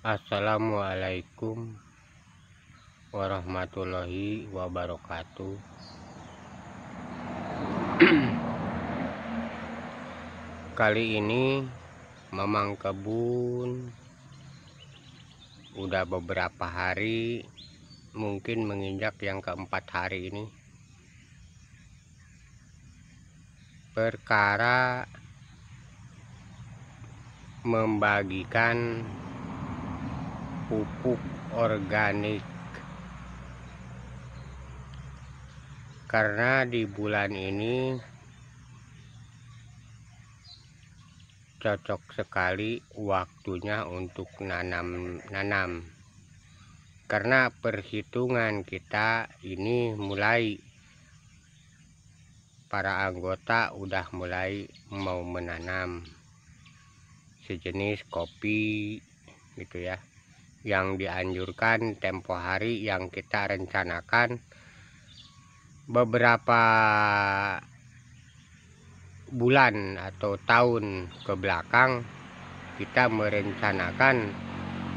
Assalamualaikum warahmatullahi wabarakatuh. Kali ini Mamang Kebun udah beberapa hari, mungkin menginjak yang keempat hari ini, perkara membagikan pupuk organik, karena di bulan ini cocok sekali waktunya untuk nanam, karena perhitungan kita ini mulai, para anggota udah mulai mau menanam sejenis kopi gitu ya, yang dianjurkan tempo hari yang kita rencanakan beberapa bulan atau tahun ke belakang. Kita merencanakan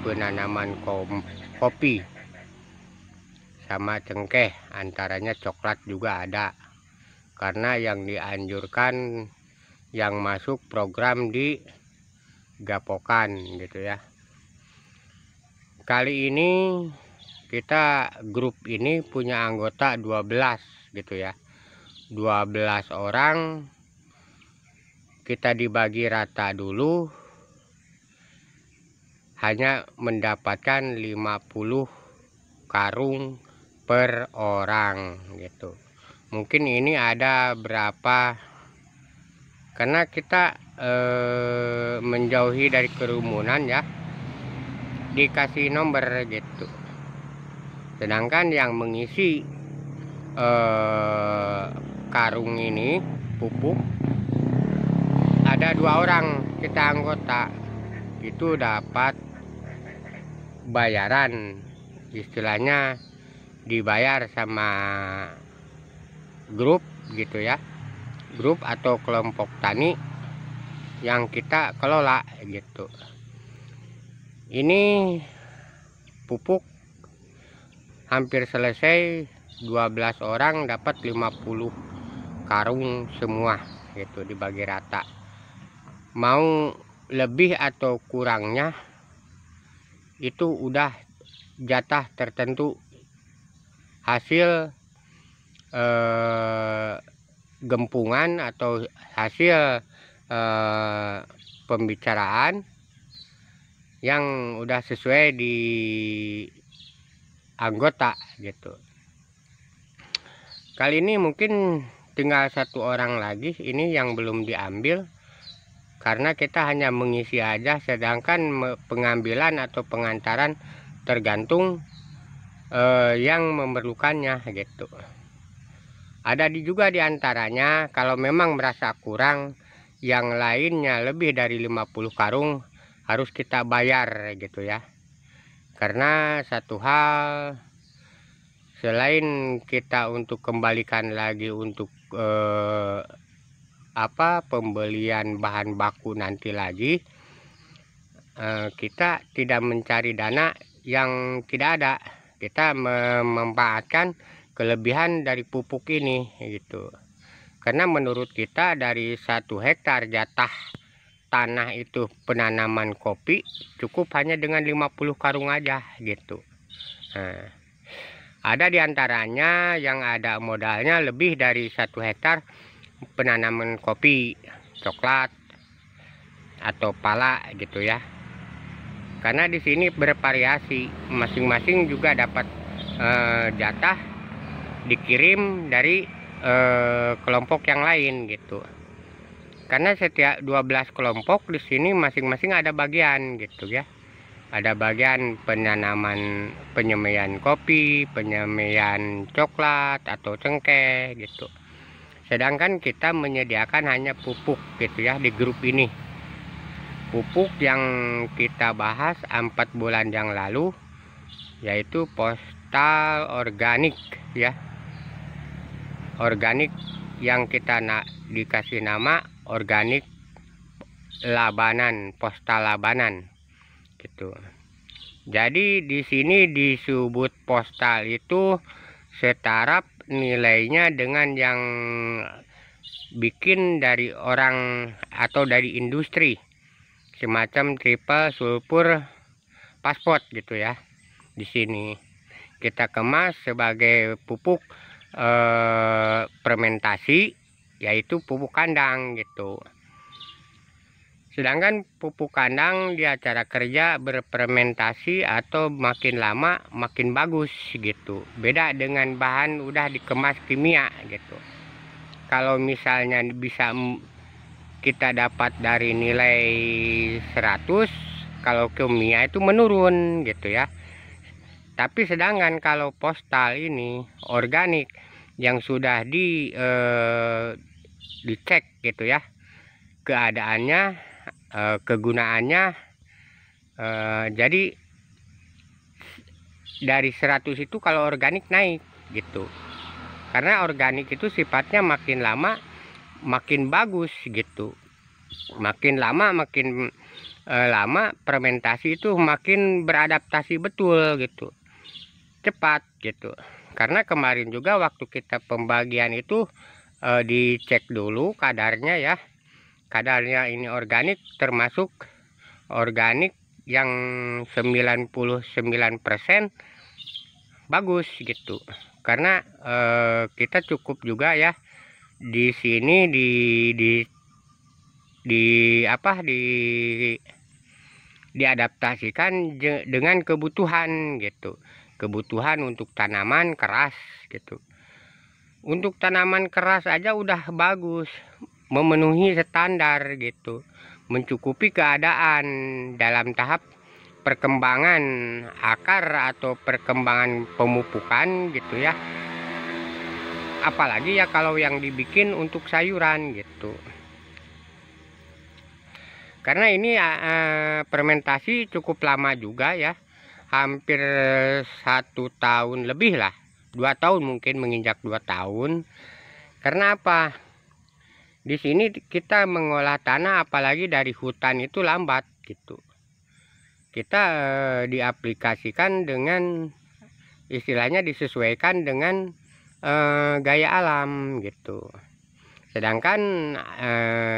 penanaman kopi sama cengkeh, antaranya coklat juga ada, karena yang dianjurkan yang masuk program di Gapokan gitu ya. Kali ini kita grup ini punya anggota 12 gitu ya, 12 orang. Kita dibagi rata dulu, hanya mendapatkan 50 karung per orang gitu. Mungkin ini ada berapa, karena kita menjauhi dari kerumunan ya, dikasih nomor gitu. Sedangkan yang mengisi karung ini pupuk ada 2 orang kita anggota, itu dapat bayaran, istilahnya dibayar sama grup gitu ya, grup atau kelompok tani yang kita kelola gitu. Ini pupuk hampir selesai, 12 orang dapat 50 karung semua gitu, dibagi rata. Mau lebih atau kurangnya itu udah jatah tertentu, hasil gempungan atau hasil pembicaraan yang udah sesuai di anggota gitu. Kali ini mungkin tinggal 1 orang lagi ini yang belum diambil, karena kita hanya mengisi aja, sedangkan pengambilan atau pengantaran tergantung yang memerlukannya gitu. Ada juga diantaranya kalau memang merasa kurang, yang lainnya lebih dari 50 karung harus kita bayar gitu ya. Karena satu hal, selain kita untuk kembalikan lagi untuk pembelian bahan baku nanti lagi, kita tidak mencari dana yang tidak ada. Kita memanfaatkan kelebihan dari pupuk ini gitu. Karena menurut kita dari 1 hektar jatah tanah itu penanaman kopi cukup hanya dengan 50 karung aja gitu. Nah, ada diantaranya yang ada modalnya lebih dari 1 hektar penanaman kopi, coklat atau pala gitu ya. Karena di sini bervariasi, masing-masing juga dapat jatah dikirim dari kelompok yang lain gitu. Karena setiap 12 kelompok di sini masing-masing ada bagian gitu ya. Ada bagian penanaman, penyemaian kopi, penyemaian coklat atau cengkeh gitu. Sedangkan kita menyediakan hanya pupuk gitu ya di grup ini. Pupuk yang kita bahas 4 bulan yang lalu, yaitu postal organik ya. Organik yang kita dikasih nama organik Labanan, postal Labanan gitu. Jadi di sini di Subud Postal itu setara nilainya dengan yang bikin dari orang atau dari industri, semacam triple sulfur pasport gitu ya. Di sini kita kemas sebagai pupuk fermentasi, yaitu pupuk kandang gitu. Sedangkan pupuk kandang di acara kerja berfermentasi atau makin lama makin bagus gitu. Beda dengan bahan udah dikemas kimia gitu. Kalau misalnya bisa kita dapat dari nilai 100, kalau kimia itu menurun gitu ya. Tapi sedangkan kalau postal ini organik yang sudah dicek gitu ya, keadaannya, kegunaannya, jadi dari 100 itu kalau organik naik gitu, karena organik itu sifatnya makin lama makin bagus gitu, makin lama makin lama fermentasi itu makin beradaptasi betul gitu, cepat gitu. Karena kemarin juga waktu kita pembagian itu dicek dulu kadarnya ya, kadarnya ini organik, termasuk organik yang 99% bagus gitu. Karena kita cukup juga ya di sini diadaptasikan dengan kebutuhan gitu. Kebutuhan untuk tanaman keras gitu. Untuk tanaman keras aja udah bagus, memenuhi standar gitu, mencukupi keadaan dalam tahap perkembangan akar atau perkembangan pemupukan gitu ya. Apalagi ya kalau yang dibikin untuk sayuran gitu. Karena ini fermentasi cukup lama juga ya, hampir 1 tahun lebih lah, 2 tahun mungkin, menginjak 2 tahun. Karena apa? Di sini kita mengolah tanah apalagi dari hutan itu lambat gitu. Kita diaplikasikan dengan istilahnya disesuaikan dengan gaya alam gitu. Sedangkan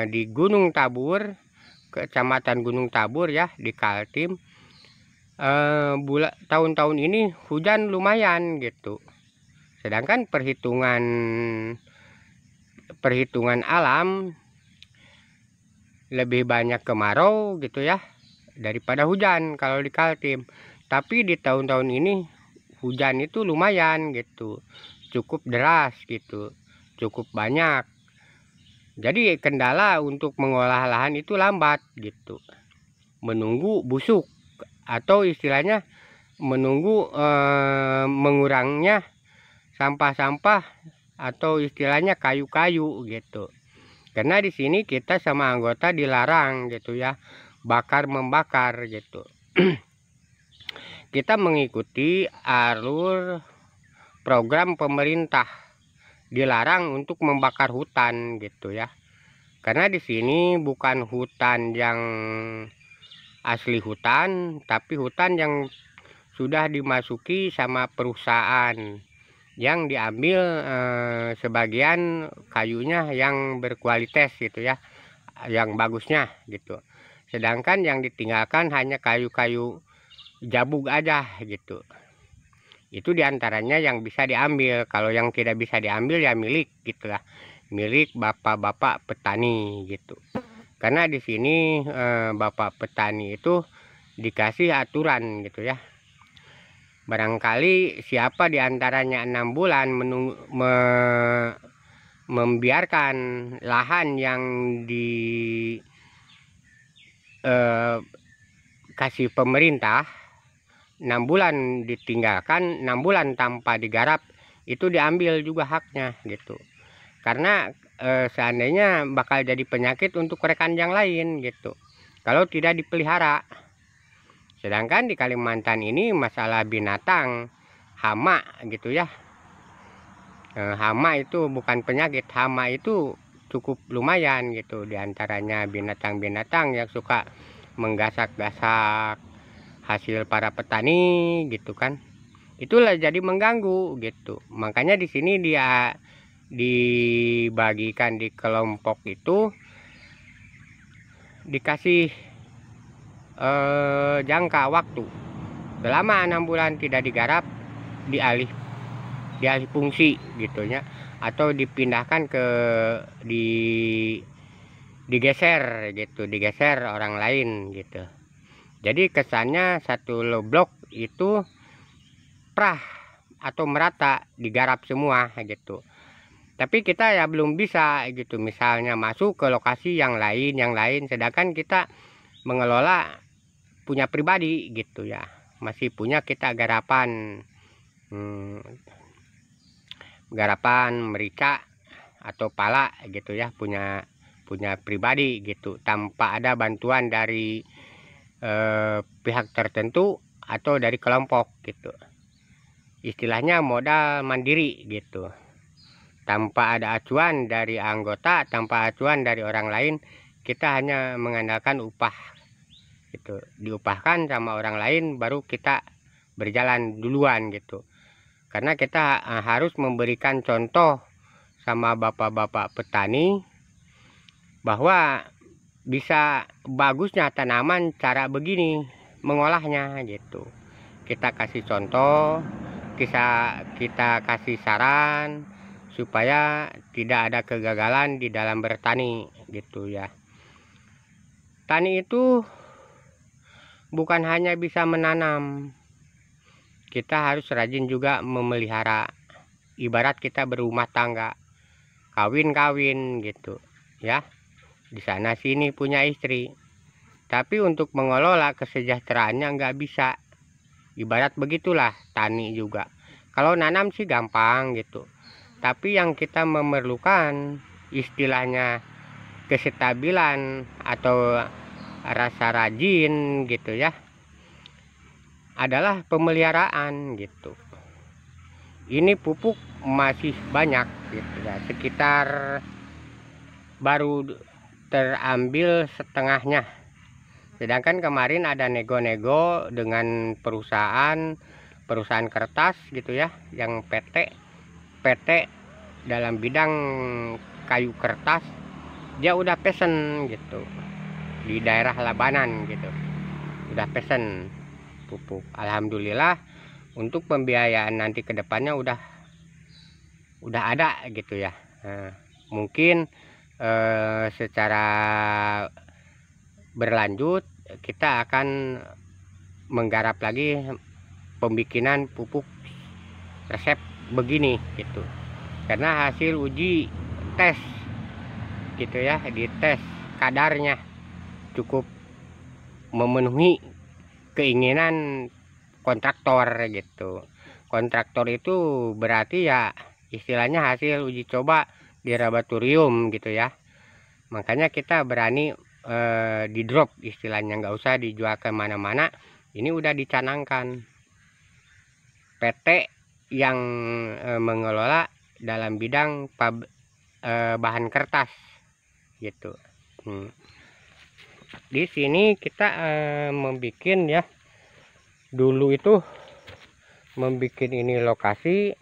di Gunung Tabur, Kecamatan Gunung Tabur ya, di Kaltim, tahun-tahun ini hujan lumayan gitu. Sedangkan perhitungan alam lebih banyak kemarau gitu ya daripada hujan kalau di Kaltim. Tapi di tahun-tahun ini hujan itu lumayan gitu, cukup deras gitu, cukup banyak. Jadi kendala untuk mengolah lahan itu lambat gitu, menunggu busuk atau istilahnya menunggu mengurangnya sampah-sampah atau istilahnya kayu-kayu gitu. Karena di sini kita sama anggota dilarang gitu ya, bakar membakar gitu. Kita mengikuti alur program pemerintah, dilarang untuk membakar hutan gitu ya. Karena di sini bukan hutan yang asli hutan, tapi hutan yang sudah dimasuki sama perusahaan, yang diambil sebagian kayunya yang berkualitas gitu ya, yang bagusnya gitu. Sedangkan yang ditinggalkan hanya kayu-kayu jabug aja gitu. Itu diantaranya yang bisa diambil. Kalau yang tidak bisa diambil ya milik gitulah, milik bapak-bapak petani gitu. Karena di sini bapak petani itu dikasih aturan gitu ya. Barangkali siapa diantaranya 6 bulan membiarkan lahan yang dikasih pemerintah 6 bulan ditinggalkan, 6 bulan tanpa digarap, itu diambil juga haknya gitu. Karena seandainya bakal jadi penyakit untuk rekan yang lain gitu, kalau tidak dipelihara. Sedangkan di Kalimantan ini masalah binatang, hama gitu ya. Hama itu bukan penyakit, hama itu cukup lumayan gitu. Diantaranya binatang-binatang yang suka menggasak-gasak hasil para petani gitu kan. Itulah jadi mengganggu gitu. Makanya di sini dia dibagikan di kelompok itu dikasih jangka waktu selama 6 bulan tidak digarap, dialih fungsi gitunya, atau dipindahkan ke digeser gitu, digeser orang lain gitu. Jadi kesannya satu blok itu prah atau merata digarap semua gitu. Tapi kita ya belum bisa gitu, misalnya masuk ke lokasi yang lain, sedangkan kita mengelola punya pribadi gitu ya, masih punya kita garapan garapan merica atau pala gitu ya, punya pribadi gitu, tanpa ada bantuan dari pihak tertentu atau dari kelompok gitu. Istilahnya modal mandiri gitu, tanpa ada acuan dari anggota, tanpa acuan dari orang lain. Kita hanya mengandalkan upah gitu, diupahkan sama orang lain baru kita berjalan duluan gitu. Karena kita harus memberikan contoh sama bapak-bapak petani bahwa bisa bagusnya tanaman cara begini mengolahnya gitu. Kita kasih contoh, kita kasih saran supaya tidak ada kegagalan di dalam bertani gitu ya. Tani itu bukan hanya bisa menanam, kita harus rajin juga memelihara. Ibarat kita berumah tangga, kawin gitu ya, di sana sini punya istri, tapi untuk mengelola kesejahteraannya nggak bisa. Ibarat begitulah tani juga. Kalau nanam sih gampang gitu, tapi yang kita memerlukan istilahnya kestabilan atau rasa rajin gitu ya, adalah pemeliharaan gitu. Ini pupuk masih banyak gitu ya, sekitar baru terambil setengahnya. Sedangkan kemarin ada nego-nego dengan perusahaan kertas gitu ya, yang PT dalam bidang kayu kertas, dia udah pesen gitu di daerah Labanan gitu, udah pesen pupuk. Alhamdulillah untuk pembiayaan nanti kedepannya udah ada gitu ya. Nah, mungkin secara berlanjut kita akan menggarap lagi pembikinan pupuk resep begini gitu, karena hasil uji tes gitu ya, dites kadarnya cukup memenuhi keinginan kontraktor gitu. Kontraktor itu berarti ya istilahnya hasil uji coba di laboratorium gitu ya. Makanya kita berani di drop istilahnya, nggak usah dijual ke mana-mana. Ini udah dicanangkan PT yang mengelola dalam bidang bahan kertas gitu. Di sini kita membuat ya, dulu itu membuat ini lokasi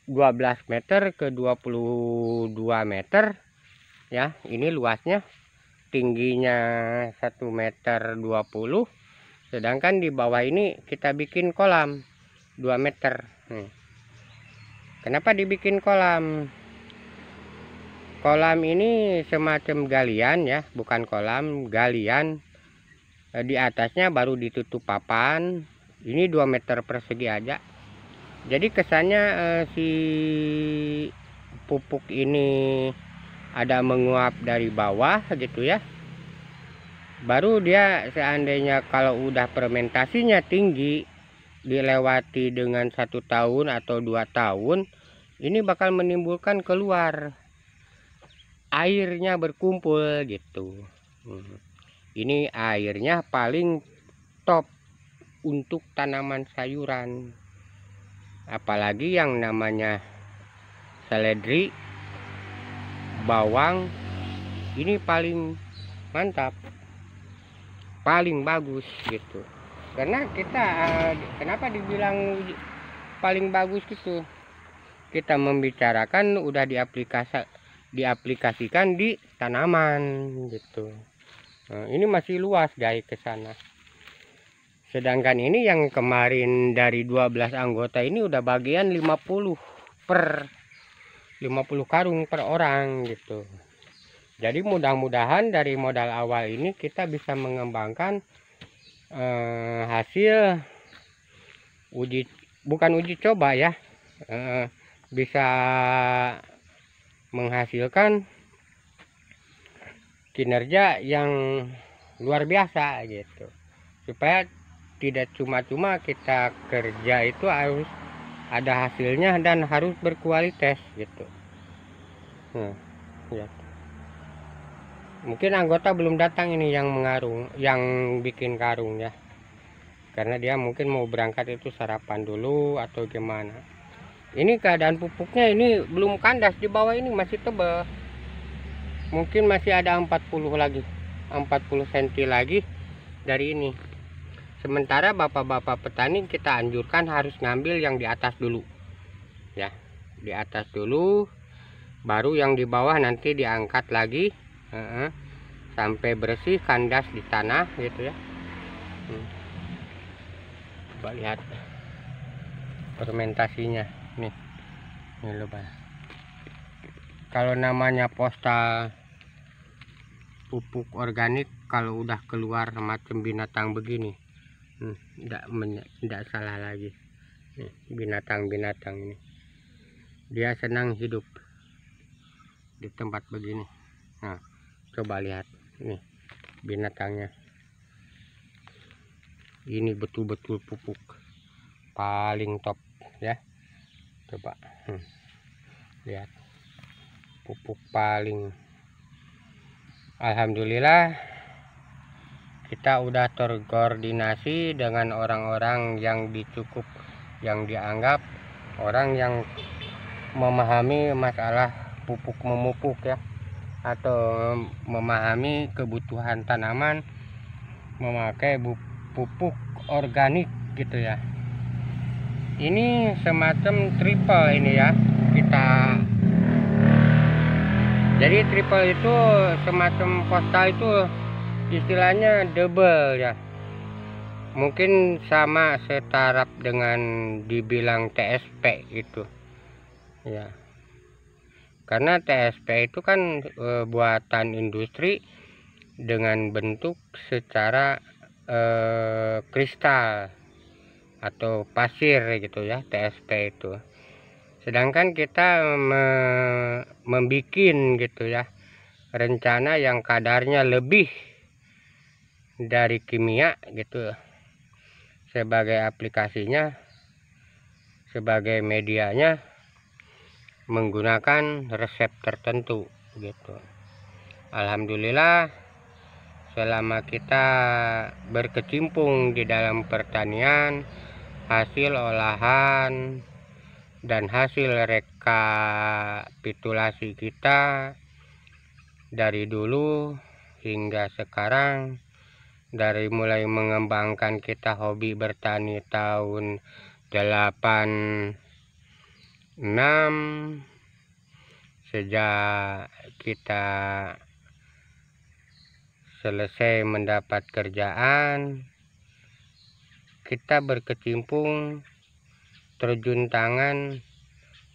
12 meter ke 22 meter ya. Ini luasnya, tingginya 1,20 meter, sedangkan di bawah ini kita bikin kolam 2 meter. Kenapa dibikin kolam? Kolam ini semacam galian ya, bukan kolam, galian. Di atasnya baru ditutup papan. Ini 2 meter persegi aja. Jadi kesannya si pupuk ini ada menguap dari bawah gitu ya. Baru dia seandainya kalau udah fermentasinya tinggi, dilewati dengan 1 tahun atau 2 tahun, ini bakal menimbulkan keluar airnya berkumpul gitu. Ini airnya paling top untuk tanaman sayuran, apalagi yang namanya seledri, bawang, ini paling mantap. paling bagus gitu. Karena kita kenapa dibilang paling bagus gitu, kita membicarakan udah diaplikasikan di tanaman gitu. Nah, ini masih luas guys ke sana. Sedangkan ini yang kemarin dari 12 anggota ini udah bagian 50 karung per orang gitu. Jadi mudah-mudahan dari modal awal ini kita bisa mengembangkan hasil bukan uji coba ya, bisa menghasilkan kinerja yang luar biasa gitu, supaya tidak cuma-cuma kita kerja itu harus ada hasilnya dan harus berkualitas gitu. Ya. Mungkin anggota belum datang ini yang mengarung, yang bikin karung ya, karena dia mungkin mau berangkat itu sarapan dulu atau gimana. Ini keadaan pupuknya ini belum kandas, di bawah ini masih tebal, mungkin masih ada 40 cm lagi dari ini. Sementara bapak-bapak petani kita anjurkan harus ngambil yang di atas dulu ya, di atas dulu, baru yang di bawah nanti diangkat lagi sampai bersih kandas di tanah gitu ya. Coba lihat fermentasinya nih lupa. Kalau namanya postal pupuk organik, kalau udah keluar macam binatang begini, tidak salah lagi. Binatang-binatang ini dia senang hidup di tempat begini. Nah, coba lihat nih binatangnya. Ini betul-betul pupuk paling top ya. Coba lihat pupuk paling. Alhamdulillah kita udah terkoordinasi dengan orang-orang yang yang dianggap orang yang memahami masalah pupuk memupuk ya, atau memahami kebutuhan tanaman memakai pupuk organik gitu ya. Ini semacam triple ini ya kita. Jadi triple itu semacam postal itu istilahnya double ya. Mungkin sama setaraf dengan dibilang TSP itu ya. Karena TSP itu kan buatan industri dengan bentuk secara kristal atau pasir gitu ya, TSP itu. Sedangkan kita membuat gitu ya rencana yang kadarnya lebih dari kimia gitu, sebagai aplikasinya, sebagai medianya menggunakan resep tertentu gitu. Alhamdulillah selama kita berkecimpung di dalam pertanian, hasil olahan dan hasil rekapitulasi kita dari dulu hingga sekarang, dari mulai mengembangkan kita hobi bertani tahun 86, sejak kita selesai mendapat kerjaan, kita berkecimpung, terjun tangan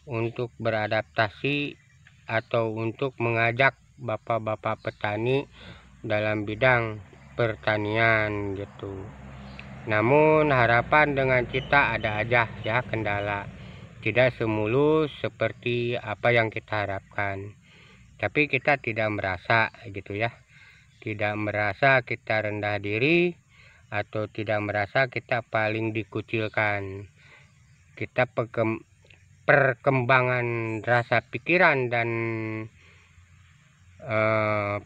untuk beradaptasi atau untuk mengajak bapak-bapak petani dalam bidang pertanian gitu. Namun harapan dengan kita ada aja ya kendala, tidak semulus seperti apa yang kita harapkan. Tapi kita tidak merasa gitu ya, tidak merasa kita rendah diri atau tidak merasa kita paling dikucilkan. Kita perkembangan rasa pikiran dan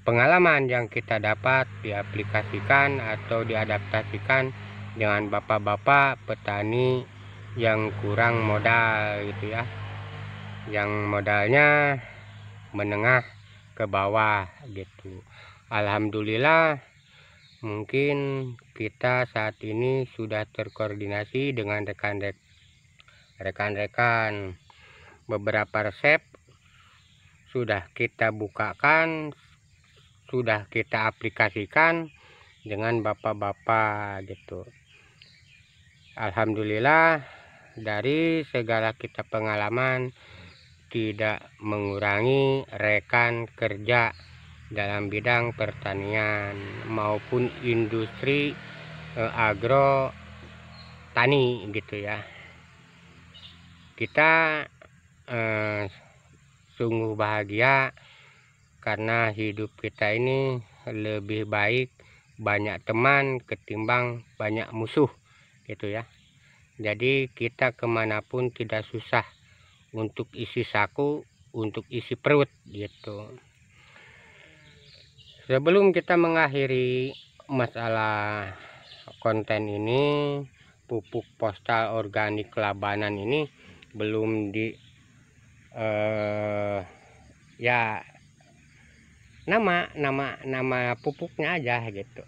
pengalaman yang kita dapat diaplikasikan atau diadaptasikan dengan bapak-bapak petani yang kurang modal gitu ya, yang modalnya menengah ke bawah gitu. Alhamdulillah mungkin kita saat ini sudah terkoordinasi dengan rekan-rekan. Beberapa resep sudah kita bukakan, sudah kita aplikasikan dengan bapak-bapak gitu. Alhamdulillah, dari segala kita pengalaman tidak mengurangi rekan kerja dalam bidang pertanian maupun industri agro tani gitu ya. Kita sungguh bahagia karena hidup kita ini lebih baik banyak teman ketimbang banyak musuh gitu ya. Jadi kita kemanapun tidak susah untuk isi saku, untuk isi perut gitu. Sebelum kita mengakhiri masalah konten ini, pupuk postal organik Labanan ini belum ya nama pupuknya aja gitu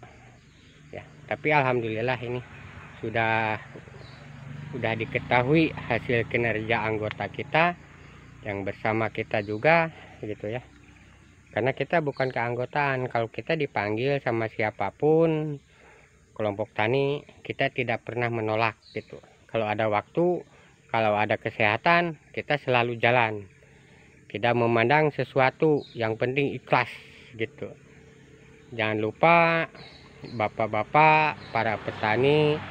ya. Tapi alhamdulillah ini sudah diketahui hasil kinerja anggota kita yang bersama kita juga gitu ya. Karena kita bukan keanggotaan, kalau kita dipanggil sama siapapun kelompok tani, kita tidak pernah menolak gitu. Kalau ada waktu, kalau ada kesehatan, kita selalu jalan. Tidak memandang sesuatu, yang penting ikhlas gitu. Jangan lupa bapak-bapak, para petani,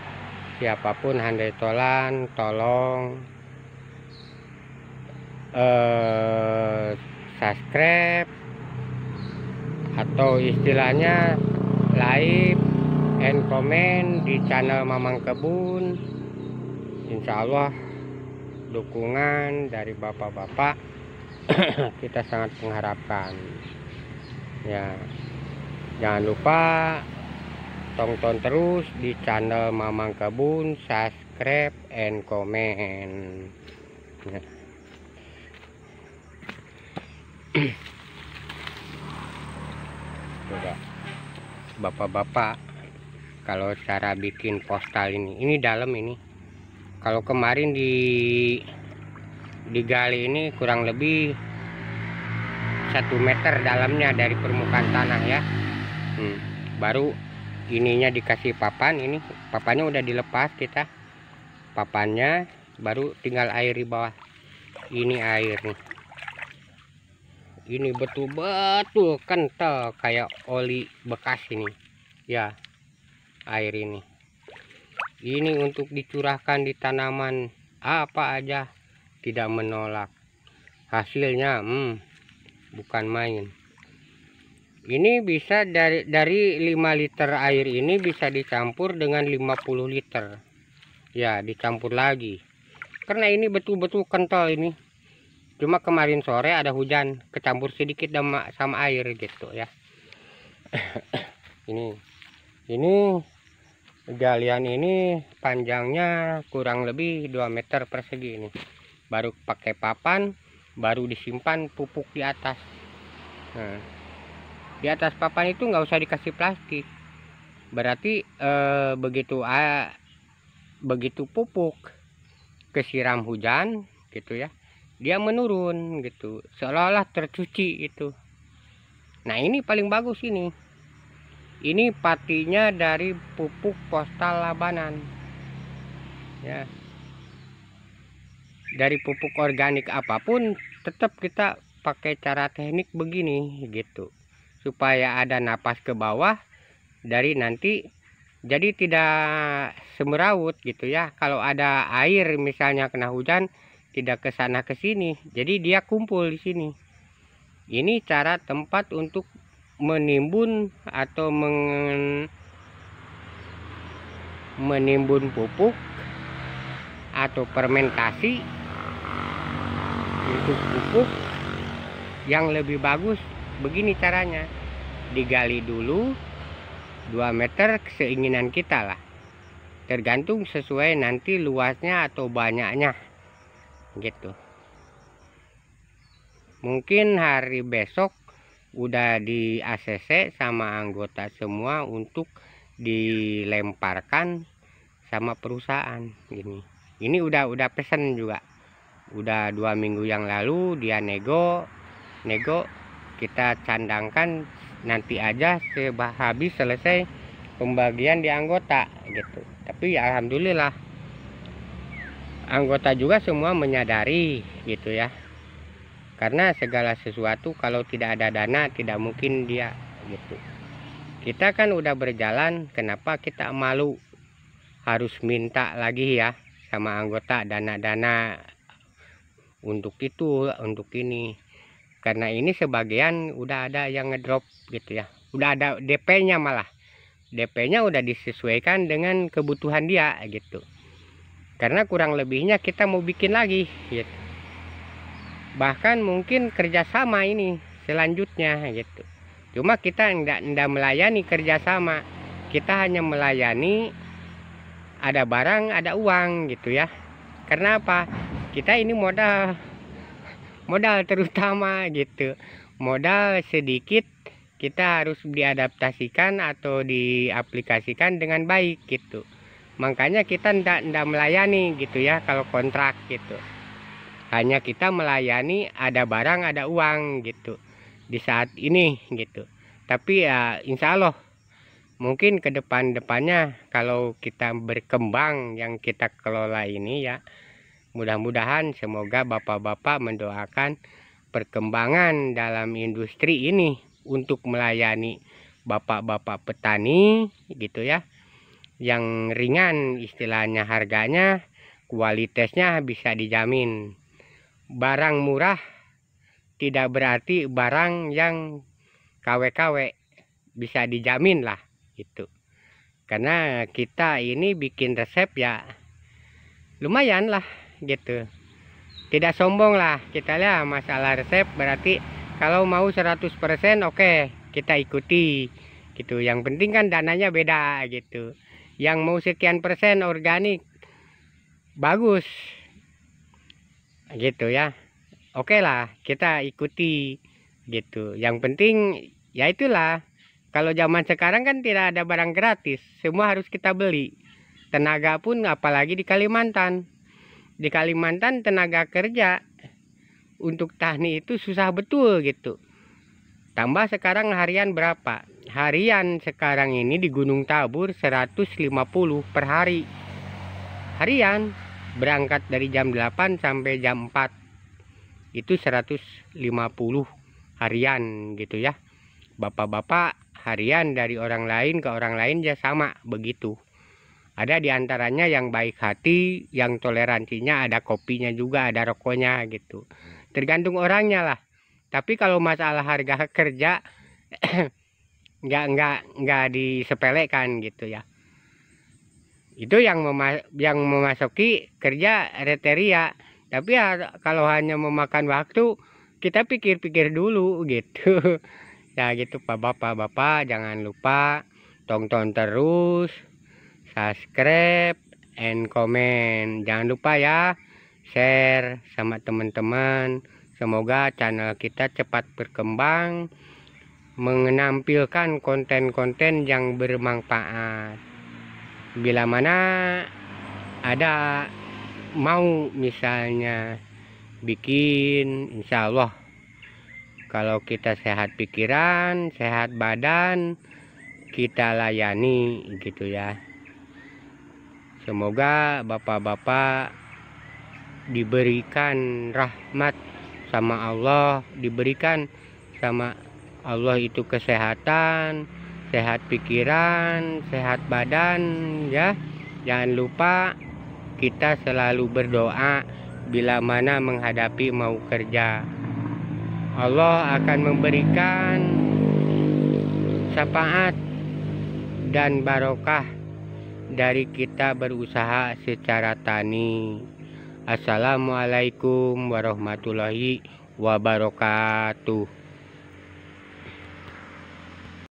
siapapun handai tolan, tolong subscribe atau istilahnya like and comment di channel Mamang Kebun. Insya Allah dukungan dari bapak-bapak kita sangat mengharapkan ya. Jangan lupa tonton terus di channel Mamang Kebun, subscribe and comment ya. Coba bapak-bapak, kalau cara bikin postal ini dalam ini, kalau kemarin digali ini kurang lebih 1 meter dalamnya dari permukaan tanah ya. Baru ininya dikasih papan, ini papannya udah dilepas kita, papannya baru tinggal air di bawah. Ini air nih, ini betul-betul kental kayak oli bekas ini ya. Air ini untuk dicurahkan di tanaman apa aja tidak menolak. Hasilnya bukan main. Ini bisa dari 5 liter air ini bisa dicampur dengan 50 liter ya, dicampur lagi karena ini betul-betul kental ini. Cuma kemarin sore ada hujan, kecampur sedikit sama air gitu ya. ini galian ini panjangnya kurang lebih 2 meter persegi ini. Baru pakai papan, baru disimpan pupuk di atas. Nah, di atas papan itu nggak usah dikasih plastik. Berarti begitu pupuk kesiram hujan gitu ya, dia menurun gitu, seolah-olah tercuci itu. Nah ini paling bagus ini. Ini patinya dari pupuk postal Labanan ya. Dari pupuk organik apapun tetap kita pakai cara teknik begini gitu, supaya ada napas ke bawah dari nanti, jadi tidak semeraut gitu ya. Kalau ada air misalnya kena hujan, tidak ke sana ke sini, jadi dia kumpul di sini. Ini cara tempat untuk menimbun atau menimbun pupuk atau fermentasi untuk pupuk yang lebih bagus. Begini caranya, digali dulu 2 meter keinginan kita lah, tergantung sesuai nanti luasnya atau banyaknya gitu. Mungkin hari besok udah di ACC sama anggota semua untuk dilemparkan sama perusahaan gini. Ini udah pesen juga, udah 2 minggu yang lalu dia nego kita candangkan nanti aja habis selesai pembagian di anggota gitu. Tapi ya alhamdulillah anggota juga semua menyadari gitu ya, karena segala sesuatu kalau tidak ada dana tidak mungkin dia gitu. Kita kan udah berjalan, kenapa kita malu harus minta lagi ya sama anggota dana-dana untuk itu, untuk ini. Karena ini sebagian udah ada yang ngedrop gitu ya, udah ada DP-nya, malah DP-nya udah disesuaikan dengan kebutuhan dia gitu. Karena kurang lebihnya kita mau bikin lagi gitu. Bahkan mungkin kerjasama ini selanjutnya gitu. Cuma kita enggak melayani kerjasama, kita hanya melayani ada barang ada uang gitu ya. Karena apa? Kita ini modal terutama gitu, modal sedikit kita harus diadaptasikan atau diaplikasikan dengan baik gitu. Makanya kita ndak melayani gitu ya kalau kontrak gitu. Hanya kita melayani ada barang ada uang gitu di saat ini gitu. Tapi ya insya Allah mungkin ke depannya kalau kita berkembang yang kita kelola ini ya, mudah-mudahan semoga bapak-bapak mendoakan perkembangan dalam industri ini untuk melayani bapak-bapak petani gitu ya, yang ringan istilahnya, harganya kualitasnya bisa dijamin. Barang murah tidak berarti barang yang KW-KW, bisa dijamin lah gitu. Karena kita ini bikin resep ya lumayan lah gitu, tidak sombong lah kita lah masalah resep. Berarti kalau mau 100% oke, kita ikuti gitu. Yang penting kan dananya beda gitu. Yang mau sekian persen organik bagus gitu ya, oke lah kita ikuti gitu. Yang penting ya itulah, kalau zaman sekarang kan tidak ada barang gratis, semua harus kita beli. Tenaga pun apalagi di Kalimantan. Di Kalimantan tenaga kerja untuk tani itu susah betul gitu. Tambah sekarang harian berapa? Harian sekarang ini di Gunung Tabur 150 per hari. Harian berangkat dari jam 8 sampai jam 4. Itu 150 harian gitu ya. Bapak-bapak harian dari orang lain ke orang lain ya sama begitu. Ada diantaranya yang baik hati, yang toleransinya, ada kopinya juga, ada rokoknya gitu. Tergantung orangnya lah. Tapi kalau masalah harga kerja nggak disepelekan gitu ya. Itu yang memasuki kerja kriteria. Tapi ya kalau hanya memakan waktu, kita pikir-pikir dulu gitu. Ya gitu Pak Bapak, jangan lupa tonton terus, subscribe and comment. Jangan lupa ya share sama teman-teman. Semoga channel kita cepat berkembang, menampilkan konten-konten yang bermanfaat. Bila mana ada mau misalnya bikin, insya Allah kalau kita sehat pikiran, sehat badan, kita layani gitu ya. Semoga bapak-bapak diberikan rahmat sama Allah, diberikan sama Allah itu kesehatan, sehat pikiran, sehat badan ya. Jangan lupa kita selalu berdoa bila mana menghadapi mau kerja. Allah akan memberikan syafaat dan barokah dari kita berusaha secara tani. Assalamualaikum warahmatullahi wabarakatuh.